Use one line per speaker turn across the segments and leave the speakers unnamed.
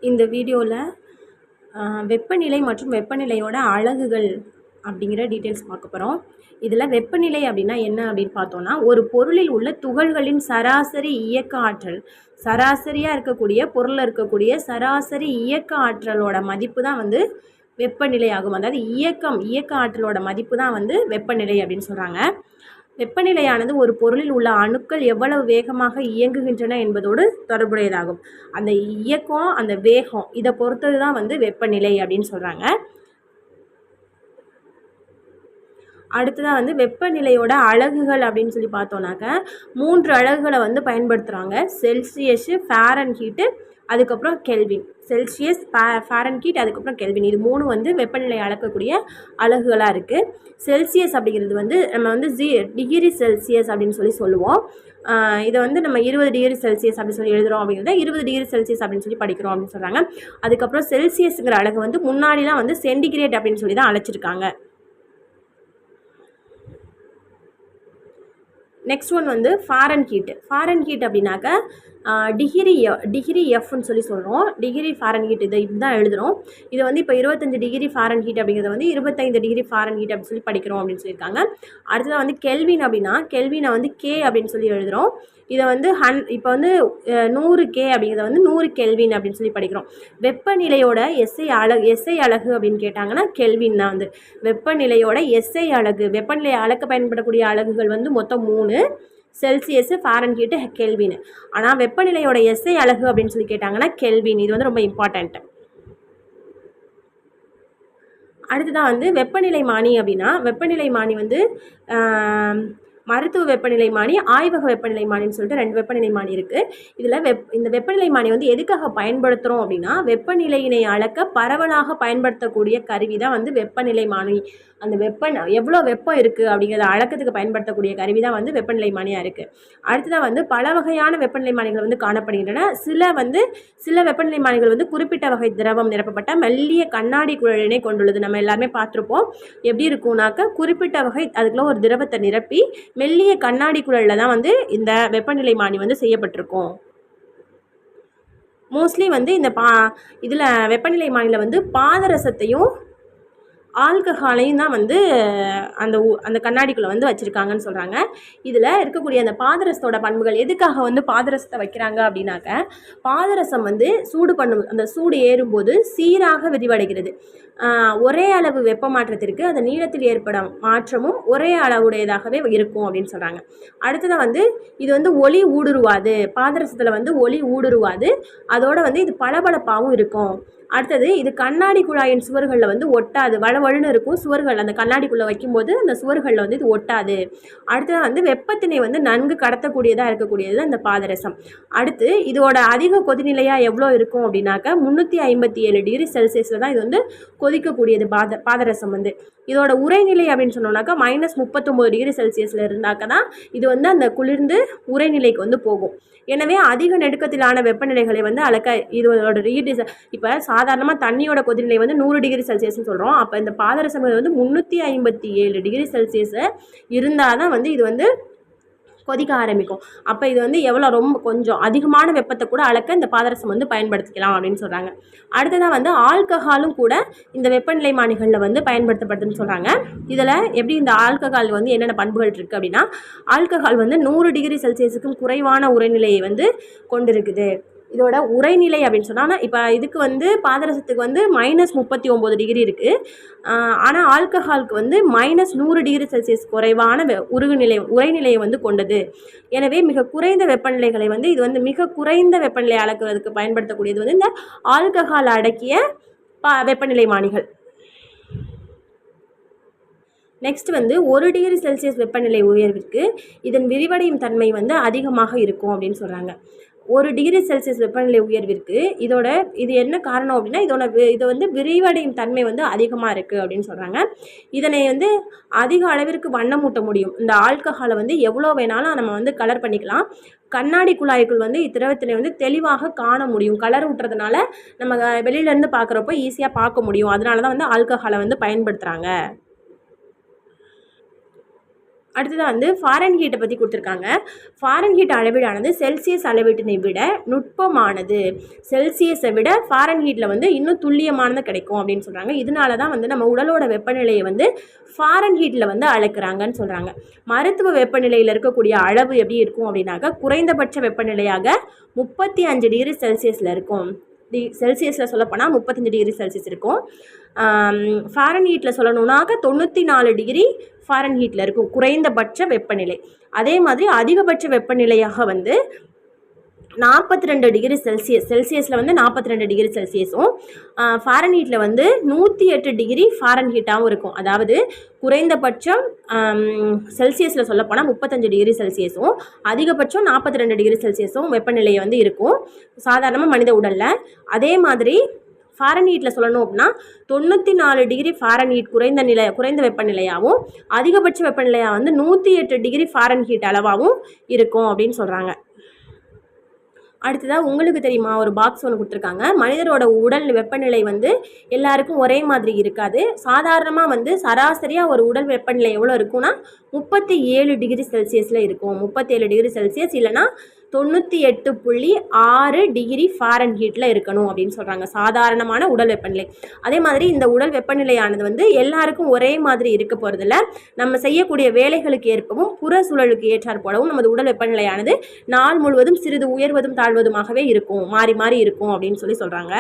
இந்த வீடியோவில் வெப்பநிலை மற்றும் வெப்பநிலையோட அலகுகள் அப்படிங்கிற டீட்டெயில்ஸ் பார்க்க போகிறோம். இதில் வெப்பநிலை அப்படின்னா என்ன அப்படின்னு பார்த்தோன்னா, ஒரு பொருளில் உள்ள துகள்களின் சராசரி இயக்க ஆற்றல், சராசரியாக இருக்கக்கூடிய பொருளில் இருக்கக்கூடிய சராசரி இயக்க ஆற்றலோட மதிப்பு தான் வந்து வெப்பநிலை ஆகும். அதாவது இயக்க ஆற்றலோட மதிப்பு தான் வந்து வெப்பநிலை அப்படின்னு சொல்கிறாங்க. வெப்பநிலையானது ஒரு பொருளில் உள்ள அணுக்கள் எவ்வளவு வேகமாக இயங்குகின்றன என்பதோடு தொடர்புடையதாகும். அந்த இயக்கம், அந்த வேகம், இதை பொறுத்தது தான் வந்து வெப்பநிலை அப்படின்னு சொல்கிறாங்க. அடுத்ததாக வந்து வெப்பநிலையோட அலகுகள் அப்படின்னு சொல்லி பார்த்தோன்னாக்க 3 அலகுகளை வந்து பயன்படுத்துகிறாங்க. செல்சியஸு, ஃபாரன்ஹீட்டு, அதுக்கப்புறம் கெல்வின். செல்சியஸ், ஃபாரன்ஹீட், அதுக்கப்புறம் கெல்வின். இது 3 வந்து வெப்பநிலை அளக்கக்கூடிய அலகுகளாக இருக்குது. செல்சியஸ் அப்படிங்கிறது வந்து நம்ம வந்து டிகிரி செல்சியஸ் அப்படின்னு சொல்லி சொல்லுவோம். இதை வந்து நம்ம 20 டிகிரி செல்சியஸ் அப்படின்னு சொல்லி எழுதுகிறோம். அப்படிங்கிறத 20 டிகிரி செல்சியஸ் அப்படின்னு சொல்லி படிக்கிறோம் அப்படின்னு சொல்கிறாங்க. அதுக்கப்புறம் செல்சியஸுங்கிற அலகு வந்து முன்னாடிலாம் வந்து சென்டிகிரேட் அப்படின்னு சொல்லி தான் அழைச்சிருக்காங்க. நெக்ஸ்ட் ஒன் வந்து ஃபாரன்ஹீட். ஃபாரன்ஹீட் அப்படின்னாக்க டிகிரி எஃப்னு சொல்லி சொல்கிறோம். டிகிரி ஃபாரன்ஹீட் இதுதான் எழுதுகிறோம். இதை வந்து இப்போ 25 டிகிரி ஃபாரன்ஹீட் அப்படிங்கிறத வந்து 25 டிகிரி ஃபாரன்ஹீட் அப்படின்னு சொல்லி படிக்கிறோம் அப்படின்னு சொல்லியிருக்காங்க. அடுத்ததாக வந்து கெல்வின் அப்படின்னா கெல்வினை வந்து கே அப்படின்னு சொல்லி எழுதுகிறோம். இதை வந்து இப்போ வந்து 100 கே அப்படிங்கிறத வந்து 100 கெல்வின் அப்படின்னு சொல்லி படிக்கிறோம். வெப்பநிலையோட எஸ்ஐ அலகு அப்படின்னு கேட்டாங்கன்னா கெல்வின் தான் வந்து வெப்பநிலையோட எஸ்ஐ அலகு. வெப்பநிலையை அளக்க பயன்படக்கூடிய அலகுகள் வந்து மொத்தம் 3: செல்சியஸு, ஃபாரன்ஹீட்டு, கெல்வின். ஆனால் வெப்பநிலையோட எஸ்ஐ அலகு அப்படின்னு சொல்லி கேட்டாங்கன்னா கெல்வின். இது வந்து ரொம்ப இம்பார்ட்டண்ட். அடுத்ததான் வந்து வெப்பநிலை மானி அப்படின்னா வெப்பநிலை மானி வந்து மருத்துவ வெப்பநிலை மானி, ஆய்வக வெப்பநிலை மானின்னு சொல்லிட்டு 2 வெப்பநிலை மானி இருக்குது. இதில் இந்த வெப்பநிலை மானி வந்து எதுக்காக பயன்படுத்துகிறோம் அப்படின்னா வெப்பநிலையினை அளக்க பரவலாக பயன்படுத்தக்கூடிய கருவி தான் வந்து வெப்பநிலை மானி. அந்த எவ்வளோ வெப்பம் இருக்குது அப்படிங்கிறத அளக்கிறதுக்கு பயன்படுத்தக்கூடிய கருவி தான் வந்து வெப்பநிலை மானியாக இருக்குது. அடுத்ததாக வந்து பல வகையான வெப்பநிலை மானிகள் வந்து காணப்படுகின்றன. சில வெப்பநிலை மானிகள் வந்து குறிப்பிட்ட வகை திரவம் நிரப்பப்பட்ட மெல்லிய கண்ணாடி குழலினை கொண்டுள்ளது. நம்ம எல்லாருமே பார்த்துருப்போம். எப்படி இருக்கும்னாக்க குறிப்பிட்ட வகை அதுக்குள்ள ஒரு திரவத்தை நிரப்பி மெல்லிய கண்ணாடி குழலில் தான் வந்து இந்த வெப்பநிலை மானி வந்து செய்யப்பட்டிருக்கும். மோஸ்ட்லி வந்து இந்த இதில் வெப்பநிலை மானியில் வந்து பாதரசத்தையும் ஆல்கஹாலையும் தான் வந்து அந்த கண்ணாடிக்குள்ளே வந்து வச்சுருக்காங்கன்னு சொல்கிறாங்க. இதில் இருக்கக்கூடிய அந்த பாதரசத்தோட பண்புகள் எதுக்காக வந்து பாதரசத்தை வைக்கிறாங்க அப்படின்னாக்க பாதரசம் வந்து அந்த சூடு ஏறும்போது சீராக விரிவடைகிறது. ஒரே அளவு வெப்ப மாற்றத்திற்கு அந்த நீளத்தில் ஏற்படும் மாற்றமும் ஒரே அளவுடையதாகவே இருக்கும் அப்படின்னு சொல்கிறாங்க. அடுத்ததாக வந்து இது வந்து ஒளி ஊடுருவாது. பாதரசத்தில் வந்து ஒளி ஊடுருவாது. அதோடு வந்து இது பளபளப்பாகவும் இருக்கும். அடுத்தது இது கண்ணாடி குழாயின் சுவர்களில் வந்து ஒட்டாது. வலுவழுன்னு இருக்கும் சுவர்கள். அந்த கண்ணாடிக்குள்ளே வைக்கும்போது அந்த சுவர்களில் வந்து இது ஒட்டாது. அடுத்தது வந்து வெப்பத்தினை வந்து நன்கு கடத்தக்கூடியதாக இருக்கக்கூடியது இந்த பாதரசம். அடுத்து இதோட அதிக கொதிநிலையாக எவ்வளோ இருக்கும் அப்படின்னாக்க 357 டிகிரி செல்சியஸில் தான் இது வந்து கொதிக்கக்கூடியது பாதரசம் வந்து. இதோட உரைநிலை அப்படின்னு சொன்னோம்னாக்கா -39 டிகிரி செல்சியஸில் இருந்தாக்க தான் இது வந்து அந்த குளிர்ந்து உரைநிலைக்கு வந்து போகும். எனவே அதிக நெருக்கத்திலான வெப்பநிலைகளை வந்து அளக்க இதோட இப்போ சாதாரணமாக தண்ணியோட கொதிநிலை வந்து 100 டிகிரி செல்சியஸ்ன்னு சொல்கிறோம். அப்போ இந்த பாதரசம் வந்து 357 டிகிரி செல்சியஸு இருந்தால் தான் வந்து இது வந்து கொதிக்க ஆரம்பிக்கும். அப்போ இது வந்து ரொம்ப கொஞ்சம் அதிகமான வெப்பத்தை கூட அளக்க இந்த பாதரசம் வந்து பயன்படுத்திக்கலாம் அப்படின்னு சொல்கிறாங்க. அடுத்ததாக வந்து ஆல்கஹாலும் கூட இந்த வெப்பநிலை மானிகளில் வந்து பயன்படுத்தப்படுதுன்னு சொல்கிறாங்க. இதில் எப்படி இந்த ஆல்கஹால் வந்து என்னென்ன பண்புகள் இருக்குது அப்படின்னா ஆல்கஹால் வந்து 100 டிகிரி செல்சியஸுக்கும் குறைவான உரைநிலையை வந்து கொண்டிருக்குது. இதோட உரைநிலை அப்படின்னு சொன்னால் இப்போ இதுக்கு வந்து பாதரசத்துக்கு வந்து -39 டிகிரி இருக்குது. ஆனால் ஆல்கஹாலுக்கு வந்து -100 டிகிரி செல்சியஸ் குறைவான உரைநிலையை வந்து கொண்டது. எனவே மிக குறைந்த வெப்பநிலைகளை வந்து இது வந்து மிக குறைந்த வெப்பநிலை அளக்கிறதுக்கு பயன்படுத்தக்கூடியது வந்து இந்த ஆல்கஹால் அடக்கிய வெப்பநிலை மானிகள். நெக்ஸ்ட் வந்து 1 டிகிரி செல்சியஸ் வெப்பநிலை உயர்விற்கு இதன் விரிவடையும் தன்மை வந்து அதிகமாக இருக்கும் அப்படின்னு சொல்கிறாங்க. 1 டிகிரி செல்சியஸ் வெப்பநிலை உயர்விற்கு இது என்ன காரணம் அப்படின்னா இதை வந்து விரிவடையும் தன்மை வந்து அதிகமாக இருக்குது அப்படின்னு சொல்கிறாங்க. இதனை வந்து அதிக அளவிற்கு வண்ணமூட்ட முடியும். இந்த ஆல்கஹாலை வந்து எவ்வளோ வேணாலும் நம்ம வந்து கலர் பண்ணிக்கலாம். கண்ணாடி குழாய்க்குள் வந்து இத்திரவத்தினை வந்து தெளிவாக காண முடியும். கலர் ஊட்டுறதுனால நம்ம வெளியிலேருந்து பார்க்குறப்போ ஈஸியாக பார்க்க முடியும். அதனால தான் வந்து ஆல்கஹாலை வந்து பயன்படுத்துகிறாங்க. அடுத்ததாக வந்து ஃபாரன் ஹீட்டை பற்றி கொடுத்துருக்காங்க. ஃபாரன் ஹீட் அளவீடானது செல்சியஸ் அளவீட்டினை விட நுட்பமானது. செல்சியஸை விட ஃபாரன் ஹீட்டில் வந்து இன்னும் துல்லியமானது கிடைக்கும் அப்படின்னு சொல்கிறாங்க. இதனால தான் வந்து நம்ம உடலோட வெப்பநிலையை வந்து ஃபாரன் ஹீட்டில் வந்து அளக்குறாங்கன்னு சொல்கிறாங்க. மருத்துவ வெப்பநிலையில் இருக்கக்கூடிய அளவு எப்படி இருக்கும் அப்படின்னாக்கா குறைந்தபட்ச வெப்பநிலையாக 35 டிகிரி செல்சியஸில் இருக்கும். செல்சியஸில் சொல்லப்போனால் 35 டிகிரி செல்சியஸ் இருக்கும். ஃபாரன் ஹீட்டில் சொல்லணுன்னாக்க 94 டிகிரி ஃபாரன் ஹீட்டில் இருக்கும் குறைந்தபட்ச வெப்பநிலை. அதே மாதிரி அதிகபட்ச வெப்பநிலையாக வந்து 42 டிகிரி செல்சியஸில் வந்து 42 டிகிரி செல்சியஸும் ஃபாரன் ஹீட்டில் வந்து 108 டிகிரி ஃபாரன் ஹீட்டாகவும் இருக்கும். அதாவது குறைந்தபட்சம் செல்சியஸில் சொல்லப்போனால் 35 டிகிரி செல்சியஸும் அதிகபட்சம் 42 டிகிரி செல்சியஸும் வெப்பநிலையை வந்து இருக்கும் சாதாரணமாக மனித உடலில். அதே மாதிரி ஃபாரன் ஹீட்டில் சொல்லணும் அப்படின்னா 94 டிகிரி ஃபாரன் ஹீட் குறைந்த வெப்பநிலையாகவும் அதிகபட்ச வெப்பநிலையாக வந்து 108 டிகிரி ஃபாரன் ஹீட் அளவாகவும் இருக்கும் அப்படின்னு சொல்கிறாங்க. அடுத்ததாக உங்களுக்கு தெரியுமா ஒரு பாக்ஸ் ஒன்று கொடுத்துருக்காங்க. மனிதரோட உடல் வெப்பநிலை வந்து எல்லாருக்கும் ஒரே மாதிரி இருக்காது. சாதாரணமாக வந்து சராசரியாக ஒரு உடல் வெப்பநிலை எவ்வளோ இருக்குன்னா 37 டிகிரி செல்சியஸில் இருக்கும். 37 டிகிரி செல்சியஸ் இல்லைனா 98.6 டிகிரி ஃபாரன் ஹீட்டில் இருக்கணும் அப்படின்னு சொல்கிறாங்க சாதாரணமான உடல் வெப்பநிலை. அதே மாதிரி இந்த உடல் வெப்பநிலையானது வந்து எல்லாருக்கும் ஒரே மாதிரி இருக்க போகிறதில்ல. நம்ம செய்யக்கூடிய வேலைகளுக்கு ஏற்பவும் புற சூழலுக்கு ஏற்றாற் போலவும் நமது உடல் வெப்பநிலையானது நாள் முழுவதும் சிறிது உயர்வதும் தாழ்வதுமாகவே இருக்கும், மாறி மாறி இருக்கும் அப்படின்னு சொல்கிறாங்க.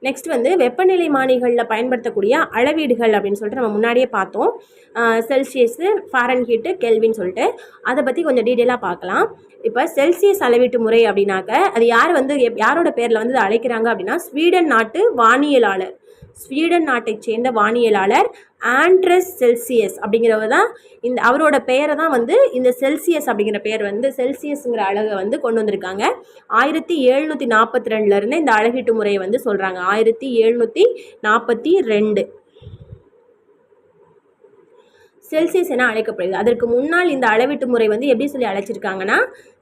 நெக்ஸ்ட் வந்து வெப்பநிலை மானிகளில் பயன்படுத்தக்கூடிய அளவீடுகள் அப்படின்னு சொல்லிட்டு நம்ம முன்னாடியே பார்த்தோம். செல்சியஸு, ஃபாரன் ஹீட்டு, கெல்வின் சொல்லிட்டு அதை பற்றி கொஞ்சம் டீட்டெயிலாக பார்க்கலாம். இப்போ செல்சியஸ் அளவீட்டு முறை அப்படின்னாக்க அது யாரோட பேரில் வந்து அழைக்கிறாங்க அப்படின்னா ஸ்வீடன் நாட்டை சேர்ந்த வானியலாளர் ஆண்ட்ரஸ் செல்சியஸ் அப்படிங்கிறவர் தான் அவரோட பெயரை தான் வந்து இந்த செல்சியஸ் அப்படிங்கிற பெயர் வந்து செல்சியஸுங்கிற அழகை வந்து கொண்டு வந்திருக்காங்க. 1742 இந்த அளவீட்டு முறையை வந்து சொல்கிறாங்க. 1742 செல்சியஸ் என அழைக்கப்படுது. அதற்கு முன்னால் இந்த அளவீட்டு முறை வந்து எப்படி சொல்லி அழைச்சிருக்காங்கன்னா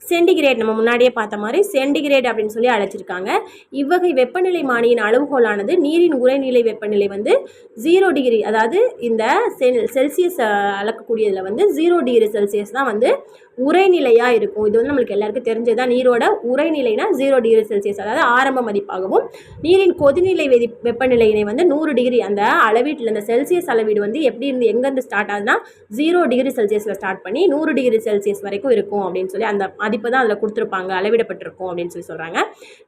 சென்டிகிரேட், நம்ம முன்னாடியே பார்த்த மாதிரி சென்டிகிரேட் அப்படின்னு சொல்லி அழைச்சிருக்காங்க. இவ்வகை வெப்பநிலை மானியின் அளவுகோலானது நீரின் உறைநிலை வெப்பநிலை வந்து 0 டிகிரி, அதாவது இந்த செல்சியஸ் அளக்கக்கூடியதில் வந்து 0 டிகிரி செல்சியஸ் தான் வந்து உறைநிலையாக இருக்கும். இது வந்து நம்மளுக்கு எல்லாருக்கும் தெரிஞ்சதுதான். நீரோட உறைநிலைனா 0 டிகிரி செல்சியஸ், அதாவது ஆரம்ப மதிப்பாகவும் நீரின் கொதிநிலை வெப்பநிலையினை வந்து 100 டிகிரி. அந்த அளவீட்டில் இந்த செல்சியஸ் அளவீடு வந்து எப்படி இருந்து எங்கேருந்து ஸ்டார்ட் ஆகுதுன்னா 0 டிகிரி செல்சியஸில் ஸ்டார்ட் பண்ணி 100 டிகிரி செல்சியஸ் வரைக்கும் இருக்கும் அப்படின்னு சொல்லி அந்த மதிப்பு தான் அதில் கொடுத்துருப்பாங்க, அளவிடப்பட்டிருக்கும் அப்படின்னு சொல்லி சொல்கிறாங்க.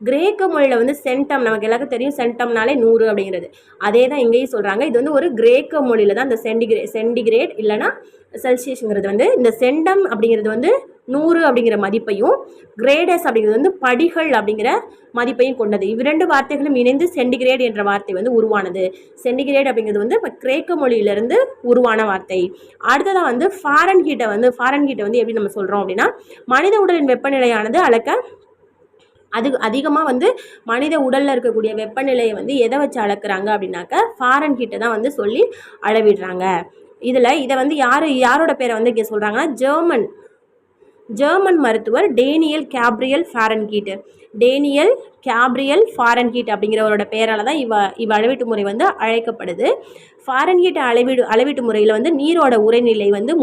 கிரேக்க மொழியில் வந்து சென்டம், நமக்கு எல்லாருக்கும் தெரியும் சென்டம்னாலே 100 அப்படிங்கிறது. அதே தான் இங்கேயும் சொல்கிறாங்க. இது வந்து ஒரு கிரேக்க மொழியில் தான் இந்த சென்டிகிரேட் இல்லைனா செல்சியஸுங்கிறது வந்து இந்த சென்டம் அப்படிங்கிறது வந்து 100 அப்படிங்கிற மதிப்பையும் கிரேடஸ் அப்படிங்கிறது வந்து படிகள் அப்படிங்கிற மதிப்பையும் கொண்டது. இவ்விரண்டு வார்த்தைகளும் இணைந்து சென்டிகிரேட் என்ற வார்த்தை வந்து உருவானது. சென்டிகிரேட் அப்படிங்கிறது வந்து கிரேக்க மொழியிலிருந்து உருவான வார்த்தை. அடுத்ததாக வந்து ஃபாரன் ஹீட்டை வந்து எப்படி நம்ம சொல்கிறோம் அப்படின்னா மனித உடலின் வெப்பநிலையானது அளக்க அதிகமாக வந்து மனித உடலில் இருக்கக்கூடிய வெப்பநிலையை வந்து எதை வச்சு அளக்குறாங்க அப்படின்னாக்க ஃபாரன் ஹீட்டை தான் வந்து சொல்லி அளவிடுறாங்க. இதை வந்து யாரோட பேரை வந்து இங்கே சொல்கிறாங்கன்னா ஜெர்மன் மருத்துவர் டேனியல் கேப்ரியல் ஃபாரன்ஹீட் அப்படிங்கிறவரோட பெயரால் தான் இவ அளவீட்டு முறை வந்து அழைக்கப்படுது. ஃபாரன்ஹீட் அளவீட்டு முறையில் வந்து நீரோட உறைநிலை வந்து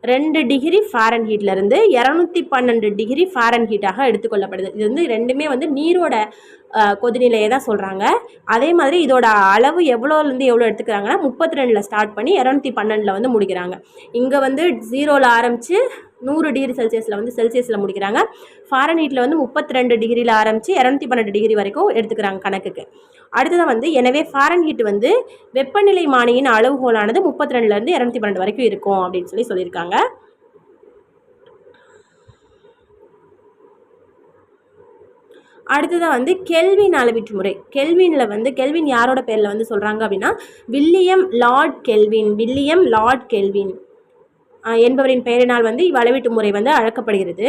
32 டிகிரி ஃபாரன்ஹீட்லேருந்து 212 டிகிரி ஃபாரன்ஹீட்டாக எடுத்துக்கொள்ளப்படுது. இது வந்து ரெண்டுமே வந்து நீரோட கொதிநிலையை தான் சொல்கிறாங்க. அதே மாதிரி இதோட அளவு எவ்வளோலேருந்து எவ்வளோ எடுத்துக்கிறாங்கன்னா 32 ஸ்டார்ட் பண்ணி 212 வந்து முடிக்கிறாங்க. இங்கே வந்து 0ல் ஆரம்பித்து 100 டிகிரி செல்சியஸில் முடிக்கிறாங்க. ஃபாரன்ஹீட்டில் வந்து 32 டிகிரியில் ஆரம்பித்து 212 டிகிரி வரைக்கும் எடுத்துக்கிறாங்க கணக்குக்கு. அடுத்ததான் வந்து எனவே ஃபாரன்ஹீட் வந்து வெப்பநிலை மானியின் அளவுகோலானது 32லேருந்து 212 வரைக்கும் இருக்கும் அப்படின்னு சொல்லியிருக்காங்க. அடுத்ததாக வந்து கெல்வின் அளவீட்டு முறை. கெல்வின் யாரோட பேரில் வந்து சொல்கிறாங்க அப்படின்னா வில்லியம் லார்ட் கெல்வின் என்பவரின் பெயரினால் வந்து அளவீட்டு முறை வந்து அழைக்கப்படுகிறது.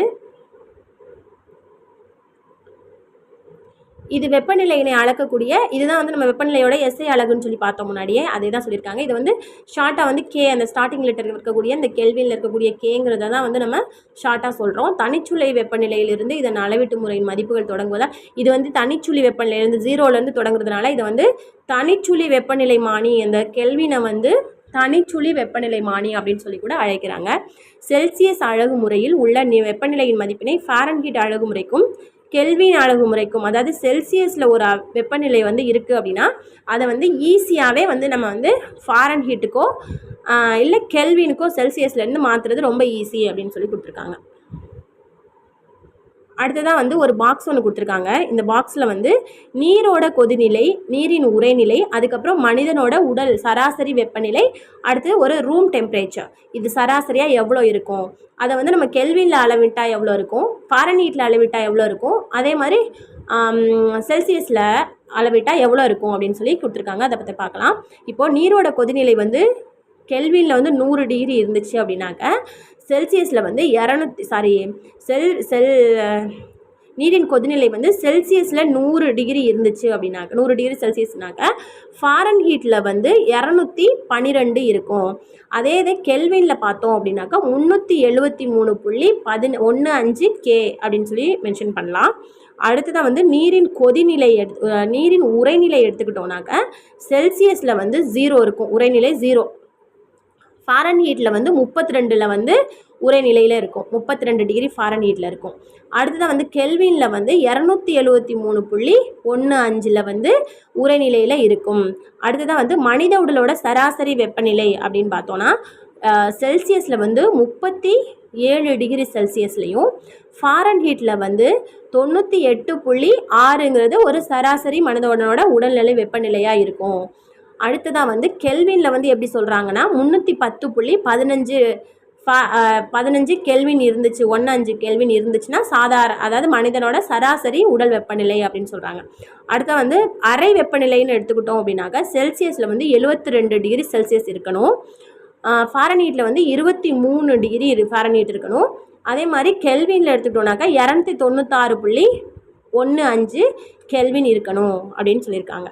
இது வெப்பநிலையினை அளக்கக்கூடிய இதுதான் வந்து நம்ம வெப்பநிலையோட எஸ்ஐ அலகுன்னு சொல்லி பார்த்தோம் முன்னாடியே, அதே தான் சொல்லியிருக்காங்க. இது வந்து ஷார்ட்டாக வந்து கே, அந்த ஸ்டார்டிங் லெட்டர் இருக்கக்கூடிய இந்த கெல்வினில் இருக்கக்கூடிய கேங்கிறத தான் வந்து நம்ம ஷார்ட்டாக சொல்கிறோம். தனிச்சுழி வெப்பநிலையிலிருந்து இதன் அளவீட்டு முறையின் மதிப்புகள் தொடங்குவதால் இது வந்து தனிச்சுழி வெப்பநிலையிலிருந்து 0லேருந்து தொடங்குறதுனால இதை வந்து தனிச்சுழி வெப்பநிலை மானி அந்த கெல்வினை வந்து தனிச்சுழி வெப்பநிலைமானி அப்படின்னு சொல்லி கூட அழைக்கிறாங்க. செல்சியஸ் அழகுமுறையில் உள்ள வெப்பநிலையின் மதிப்பினை ஃபாரன்ஹீட் அழகுமுறைக்கும் கெல்வின் அழகுமுறைக்கும், அதாவது செல்சியஸில் ஒரு வெப்பநிலை வந்து இருக்குது அப்படின்னா அதை வந்து ஈஸியாகவே வந்து நம்ம வந்து ஃபாரன்ஹீட்டுக்கோ இல்லை கெல்வினுக்கோ செல்சியஸ்லேருந்து மாற்றுறது ரொம்ப ஈஸி அப்படின்னு சொல்லி கொடுத்துருக்காங்க. அடுத்ததாக வந்து ஒரு பாக்ஸ் ஒன்று கொடுத்துருக்காங்க. இந்த பாக்ஸில் வந்து நீரோட கொதிநிலை, நீரின் உறைநிலை, அதுக்கப்புறம் மனிதனோட உடல் சராசரி வெப்பநிலை, அடுத்து ஒரு ரூம் டெம்பரேச்சர், இது சராசரியாக எவ்வளோ இருக்கும், அதை வந்து நம்ம கெல்வினில் அளவிட்டால் எவ்வளோ இருக்கும், ஃபாரன்ஹீட்டில் அளவிட்டால் எவ்வளோ இருக்கும், அதே மாதிரி செல்சியஸில் அளவிட்டால் எவ்வளோ இருக்கும் அப்படின்னு சொல்லி கொடுத்துருக்காங்க. அதை பற்றி பார்க்கலாம். இப்போது நீரோட கொதிநிலை வந்து கெல்வினில் வந்து 100 டிகிரி இருந்துச்சு அப்படின்னாக்க செல்சியஸில் வந்து நீரின் கொதிநிலை வந்து செல்சியஸில் 100 டிகிரி இருந்துச்சு அப்படின்னாக்க 100 டிகிரி செல்சியஸ்னாக்க ஃபாரன்ஹீட்டில் வந்து 212 இருக்கும். அதே இது கெல்வினில் பார்த்தோம் அப்படின்னாக்கா 373.15 K அப்படின்னு சொல்லி மென்ஷன் பண்ணலாம். அடுத்ததான் வந்து நீரின் உறைநிலை எடுத்துக்கிட்டோம்னாக்க செல்சியஸில் வந்து 0 இருக்கும், உறைநிலை 0. ஃபாரன்ஹீட்டில் வந்து 32 வந்து உறைநிலையில் இருக்கும், 32 டிகிரி ஃபாரன்ஹீட்டில் இருக்கும். அடுத்ததான் வந்து கெல்வினில் வந்து 273.15 வந்து உறைநிலையில் இருக்கும். அடுத்ததான் வந்து மனித உடலோட சராசரி வெப்பநிலை அப்படின்னு பார்த்தோன்னா செல்சியஸில் வந்து 37 டிகிரி செல்சியஸ்லையும் ஃபாரன்ஹீட்டில் வந்து 98.6ங்கிறது ஒரு சராசரி மனிதனோட உடல்நிலை வெப்பநிலையாக இருக்கும். அடுத்ததாக வந்து கெல்வினில் வந்து எப்படி சொல்கிறாங்கன்னா 310.15 கெல்வின் இருந்துச்சு, 15 கெல்வின் இருந்துச்சுன்னா அதாவது மனிதனோட சராசரி உடல் வெப்பநிலை அப்படின்னு சொல்கிறாங்க. அடுத்த வந்து அரை வெப்பநிலைன்னு எடுத்துக்கிட்டோம் அப்படின்னாக்கா செல்சியஸில் வந்து 72 டிகிரி செல்சியஸ் இருக்கணும், ஃபாரன்ஹீட்டில் வந்து 23 டிகிரி ஃபாரன்ஹீட் இருக்கணும். அதே மாதிரி கெல்வினில் எடுத்துக்கிட்டோம்னாக்கா 296.15 கெல்வின் இருக்கணும் அப்படின்னு சொல்லியிருக்காங்க.